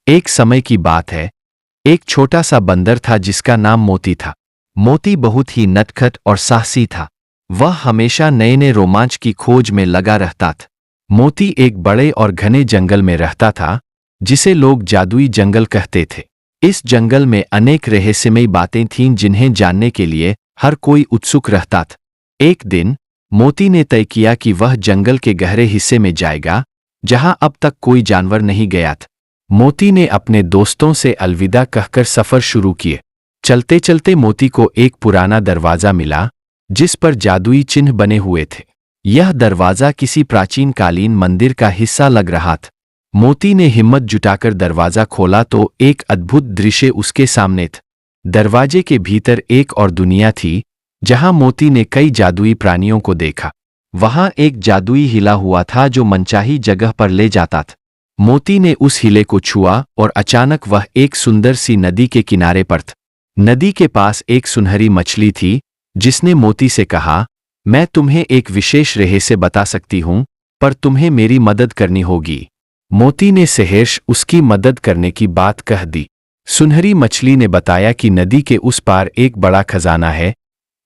एक समय की बात है, एक छोटा सा बंदर था जिसका नाम मोती था। मोती बहुत ही नटखट और साहसी था। वह हमेशा नए नए रोमांच की खोज में लगा रहता था। मोती एक बड़े और घने जंगल में रहता था, जिसे लोग जादुई जंगल कहते थे। इस जंगल में अनेक रहस्यमयी बातें थीं जिन्हें जानने के लिए हर कोई उत्सुक रहता था। एक दिन मोती ने तय किया कि वह जंगल के गहरे हिस्से में जाएगा, जहां अब तक कोई जानवर नहीं गया था। मोती ने अपने दोस्तों से अलविदा कहकर सफर शुरू किए। चलते चलते मोती को एक पुराना दरवाजा मिला, जिस पर जादुई चिन्ह बने हुए थे। यह दरवाजा किसी प्राचीन कालीन मंदिर का हिस्सा लग रहा था। मोती ने हिम्मत जुटाकर दरवाजा खोला तो एक अद्भुत दृश्य उसके सामने था। दरवाजे के भीतर एक और दुनिया थी, जहां मोती ने कई जादुई प्राणियों को देखा। वहां एक जादुई हिला हुआ था जो मनचाही जगह पर ले जाता था। मोती ने उस हिले को छुआ और अचानक वह एक सुंदर सी नदी के किनारे पर था। नदी के पास एक सुनहरी मछली थी, जिसने मोती से कहा, मैं तुम्हें एक विशेष रहस्य बता सकती हूं, पर तुम्हें मेरी मदद करनी होगी। मोती ने सहर्ष उसकी मदद करने की बात कह दी। सुनहरी मछली ने बताया कि नदी के उस पार एक बड़ा खजाना है,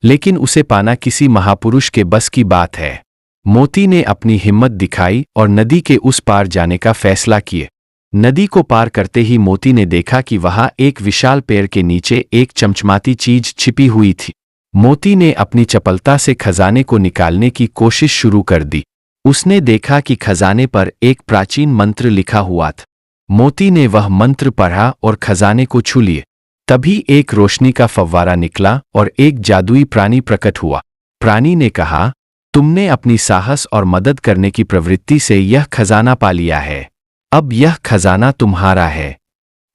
लेकिन उसे पाना किसी महापुरुष के बस की बात है। मोती ने अपनी हिम्मत दिखाई और नदी के उस पार जाने का फैसला किए। नदी को पार करते ही मोती ने देखा कि वहां एक विशाल पेड़ के नीचे एक चमचमाती चीज छिपी हुई थी। मोती ने अपनी चपलता से खजाने को निकालने की कोशिश शुरू कर दी। उसने देखा कि खजाने पर एक प्राचीन मंत्र लिखा हुआ था। मोती ने वह मंत्र पढ़ा और खजाने को छू लिए। तभी एक रोशनी का फव्वारा निकला और एक जादुई प्राणी प्रकट हुआ। प्राणी ने कहा, तुमने अपनी साहस और मदद करने की प्रवृत्ति से यह खजाना पा लिया है। अब यह खजाना तुम्हारा है।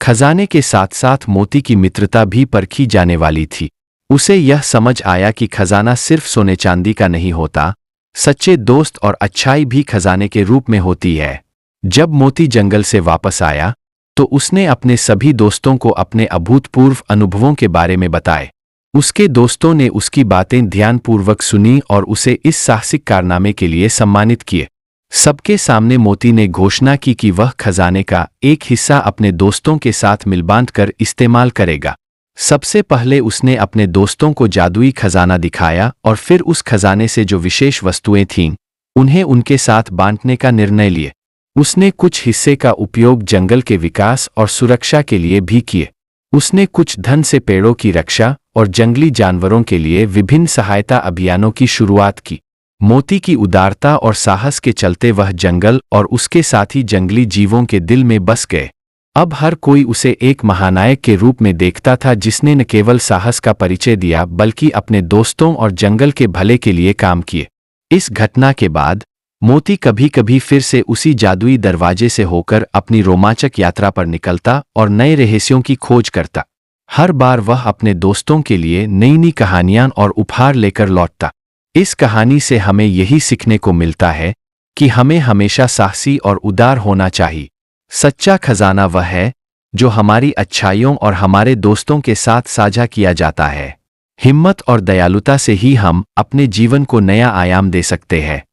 खजाने के साथ साथ मोती की मित्रता भी परखी जाने वाली थी। उसे यह समझ आया कि खजाना सिर्फ सोने चांदी का नहीं होता, सच्चे दोस्त और अच्छाई भी खजाने के रूप में होती है। जब मोती जंगल से वापस आया तो उसने अपने सभी दोस्तों को अपने अभूतपूर्व अनुभवों के बारे में बताए। उसके दोस्तों ने उसकी बातें ध्यानपूर्वक सुनी और उसे इस साहसिक कारनामे के लिए सम्मानित किए। सबके सामने मोती ने घोषणा की कि वह खजाने का एक हिस्सा अपने दोस्तों के साथ मिलबांट कर इस्तेमाल करेगा। सबसे पहले उसने अपने दोस्तों को जादुई खजाना दिखाया और फिर उस खजाने से जो विशेष वस्तुएं थीं, उन्हें उनके साथ बांटने का निर्णय लिए। उसने कुछ हिस्से का उपयोग जंगल के विकास और सुरक्षा के लिए भी किए। उसने कुछ धन से पेड़ों की रक्षा और जंगली जानवरों के लिए विभिन्न सहायता अभियानों की शुरुआत की। मोती की उदारता और साहस के चलते वह जंगल और उसके साथी जंगली जीवों के दिल में बस गए। अब हर कोई उसे एक महानायक के रूप में देखता था, जिसने न केवल साहस का परिचय दिया बल्कि अपने दोस्तों और जंगल के भले के लिए काम किए। इस घटना के बाद मोती कभी कभी फिर से उसी जादुई दरवाजे से होकर अपनी रोमांचक यात्रा पर निकलता और नए रहस्यों की खोज करता। हर बार वह अपने दोस्तों के लिए नई नई कहानियां और उपहार लेकर लौटता। इस कहानी से हमें यही सीखने को मिलता है कि हमें हमेशा साहसी और उदार होना चाहिए। सच्चा खजाना वह है जो हमारी अच्छाइयों और हमारे दोस्तों के साथ साझा किया जाता है। हिम्मत और दयालुता से ही हम अपने जीवन को नया आयाम दे सकते हैं।